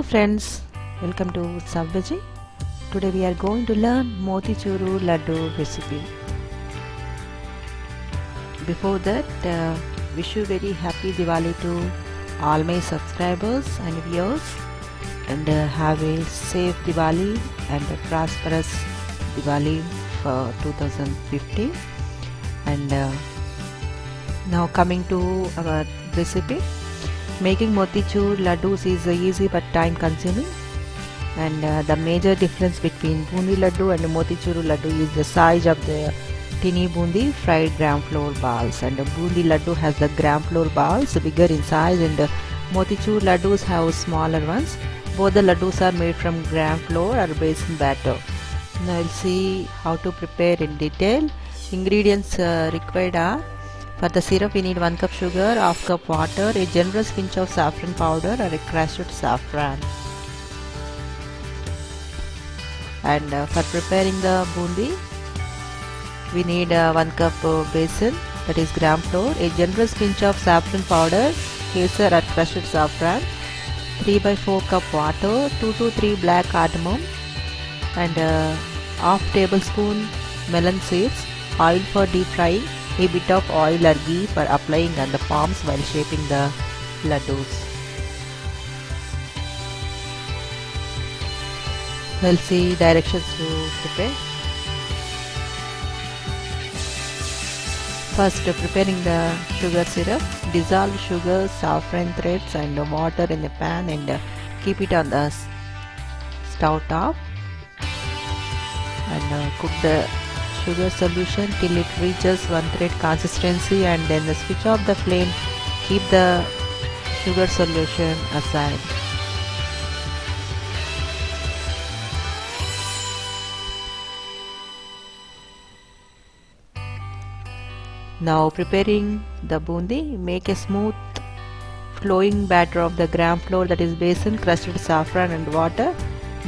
friends, welcome to Savvaji. Today we are going to learn Motichuru Laddu recipe. Before that, wish you very happy Diwali to all my subscribers and viewers, and have a safe Diwali and a prosperous Diwali for 2015. And now coming to our recipe. Making motichur laddus is easy but time consuming, and the major difference between bundi laddu and motichur laddu is the size of the tiny bundi fried gram flour balls. And bundi laddu has the gram flour balls bigger in size, and motichur laddus have smaller ones. Both the laddus are made from gram flour or besan batter. Now we'll see how to prepare in detail. Ingredients required are: for the syrup we need 1 cup sugar, half cup water, a generous pinch of saffron powder or a crushed saffron. And for preparing the bundi we need 1 cup besan, that is gram flour, a generous pinch of saffron powder, kesar or crushed saffron, 3/4 cup water, 2 to 3 black cardamom, and half tablespoon melon seeds, oil for deep frying, a bit of oil or ghee for applying on the palms while shaping the laddus. We'll see directions to prepare. First, preparing the sugar syrup. Dissolve sugar, saffron threads and water in the pan and keep it on the stove top, and cook the sugar solution till it reaches 1/3 consistency, and then switch off the flame. Keep the sugar solution aside. Now preparing the bundi. Make a smooth flowing batter of the gram flour, that is besan, crushed saffron and water.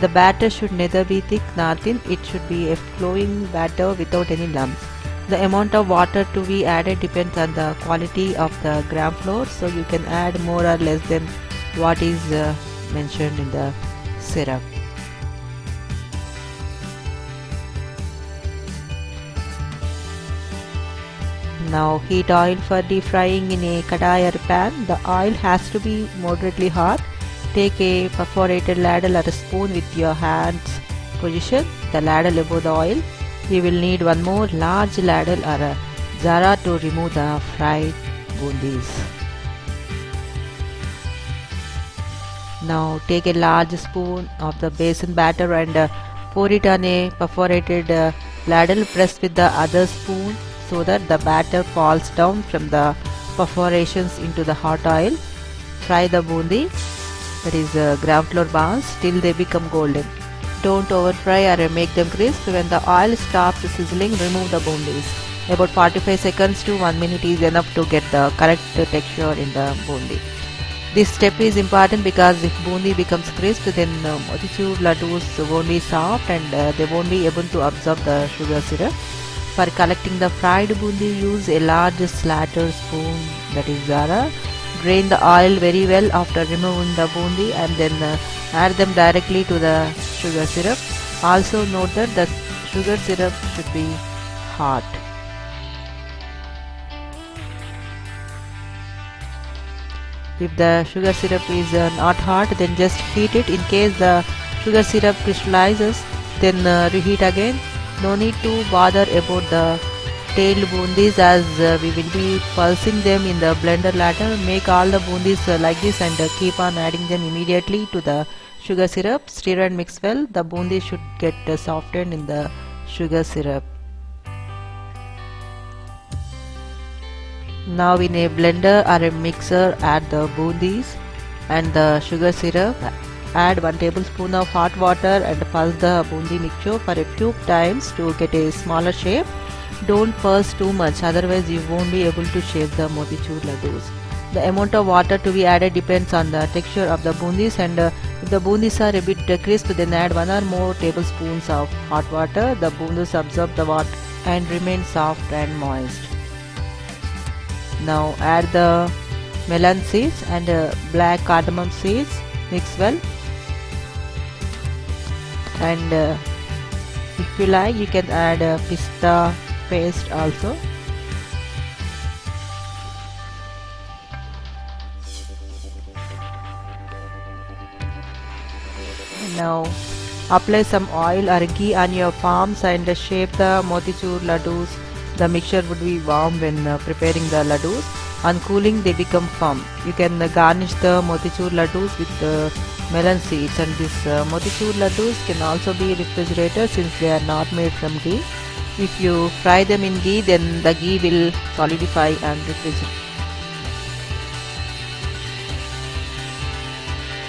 The batter should neither be thick nor thin. It should be a flowing batter without any lumps. The amount of water to be added depends on the quality of the gram flour, so you can add more or less than what is mentioned in the syrup. Now heat oil for deep frying in a kadai or pan. The oil has to be moderately hot. Take a perforated ladle or a spoon with your hands. Position the ladle above the oil. You will need one more large ladle or a zara to remove the fried bundis. Now take a large spoon of the besan batter and pour it on a perforated ladle. Press with the other spoon so that the batter falls down from the perforations into the hot oil. Fry the bundi, that is gram flour balls, till they become golden. Don't over fry or make them crisp. When the oil stops sizzling, remove the bundis. About 45 seconds to 1 minute is enough to get the correct texture in the bundi. This step is important because if bundi becomes crisp, then motichur laddus won't be soft and they won't be able to absorb the sugar syrup. For collecting the fried bundi, use a large slatter spoon, that is zara. Drain the oil very well after removing the bundi, and then add them directly to the sugar syrup. Also note that the sugar syrup should be hot. If the sugar syrup is not hot, then just heat it. In case the sugar syrup crystallizes, then reheat again. No need to bother about the tailed bundis, as we will be pulsing them in the blender later. Make all the bundis like this and keep on adding them immediately to the sugar syrup. Stir and mix well. The bundi should get softened in the sugar syrup. Now in a blender or a mixer, add the bundis and the sugar syrup. Add 1 tablespoon of hot water and pulse the bundi mixture for a few times to get a smaller shape. Don't pulse too much, otherwise you won't be able to shape the motichur laddus. The amount of water to be added depends on the texture of the bundis, and if the bundis are a bit crisp, then add 1 or more tablespoons of hot water. The bundis absorb the water and remain soft and moist. Now add the melon seeds and black cardamom seeds. Mix well. And if you like, you can add pista paste also. Now apply some oil or ghee on your palms and shape the motichur laddus. The mixture would be warm when preparing the laddus. On cooling they become firm. You can garnish the motichur laddus with melon seeds, and this motichur laddus can also be refrigerated since they are not made from ghee. If you fry them in ghee, then the ghee will solidify and refrigerate.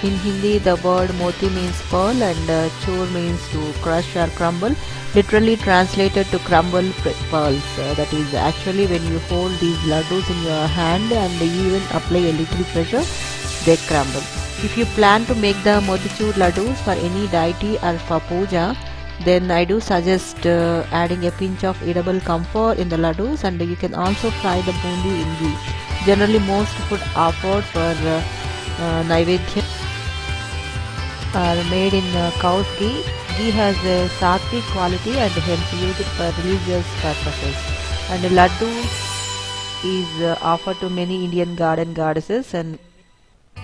In Hindi, the word moti means pearl and chur means to crush or crumble. Literally translated to crumble pearls. That is actually when you hold these laddus in your hand and even apply a little pressure, they crumble. If you plan to make the motichur laddus for any deity or for puja, then I do suggest adding a pinch of edible camphor in the laddus, and you can also fry the bundi in ghee. Generally, most food offered for Naivedya are made in cow's ghee. Ghee has a sattvic quality and hence used for religious purposes. And laddu is offered to many Indian god and goddesses. And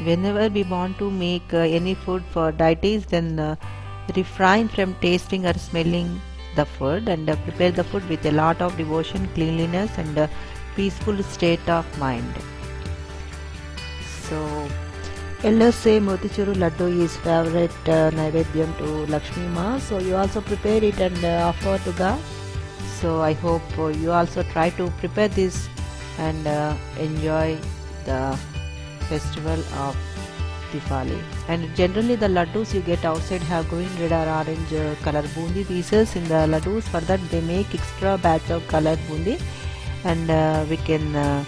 whenever we want to make any food for deities, then refrain from tasting or smelling the food, and prepare the food with a lot of devotion, cleanliness, and peaceful state of mind. So elders say motichuru laddu is favorite naivedyam to Lakshmi Ma, so you also prepare it and offer to God. So I hope you also try to prepare this and enjoy the festival of Diwali. And generally the laddus you get outside have green, red or orange color bundi pieces in the laddus. For that they make extra batch of colored bundi, and we can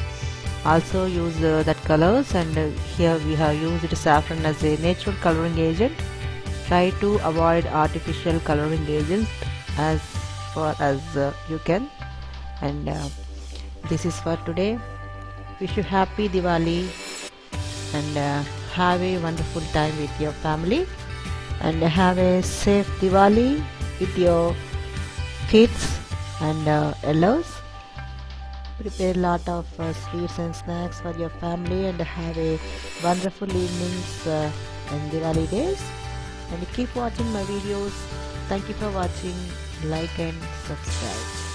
also use that colors, and here we have used saffron as a natural coloring agent. Try to avoid artificial coloring agents as far as you can. And this is for today. Wish you happy Diwali, and have a wonderful time with your family, and have a safe Diwali with your kids and elders. Prepare a lot of sweets and snacks for your family, and have a wonderful evenings and Diwali days. And keep watching my videos. Thank you for watching. Like and subscribe.